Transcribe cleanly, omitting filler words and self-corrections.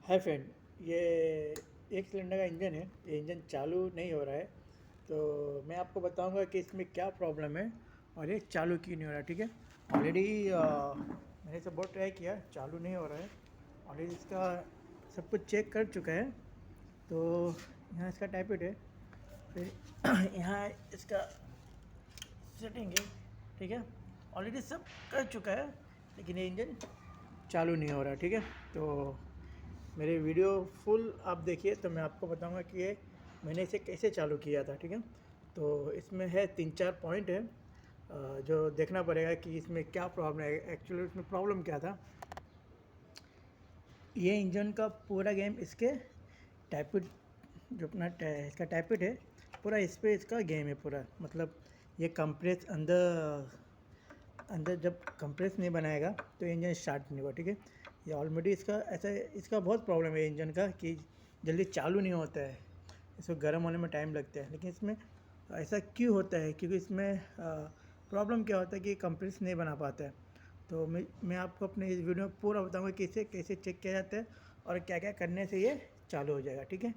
Hi friend, ये एक cylinder का इंजन है। ये इंजन चालू नहीं हो रहा है, तो मैं आपको बताऊंगा कि इसमें क्या प्रॉब्लम है और ये चालू क्यों नहीं हो रहा है। ठीक है। ऑलरेडी मैंने इसे बहुत ट्राई किया, चालू नहीं हो रहा है। ऑलरेडी इसका सब कुछ चेक कर चुका है। तो यहाँ इसका टाइपिट है, फिर यहाँ इसका सेटिंग है। ठीक है, ऑलरेडी सब कर चुका है, लेकिन ये इंजन चालू नहीं हो रहा है। ठीक है, तो मेरे वीडियो फुल आप देखिए तो मैं आपको बताऊंगा कि ये मैंने इसे कैसे चालू किया था। ठीक है, तो इसमें है 3-4 पॉइंट है जो देखना पड़ेगा कि इसमें क्या प्रॉब्लम है। एक्चुअली इसमें प्रॉब्लम क्या था, ये इंजन का पूरा गेम इसके टैपिट, जो अपना इसका टैपिट है पूरा, इस पर इसका गेम है पूरा। मतलब ये कंप्रेस अंदर अंदर जब कंप्रेस नहीं बनाएगा तो इंजन स्टार्ट नहीं होगा। ठीक है, ये ऑलरेडी इसका ऐसा, इसका बहुत प्रॉब्लम है इंजन का कि जल्दी चालू नहीं होता है, इसको गर्म होने में टाइम लगता है। लेकिन इसमें ऐसा क्यों होता है, क्योंकि इसमें प्रॉब्लम क्या होता है कि कंप्रेस नहीं बना पाता है। तो मैं आपको अपने इस वीडियो में पूरा बताऊंगा कि इसे कैसे चेक किया जाता है और क्या क्या करने से ये चालू हो जाएगा। ठीक है,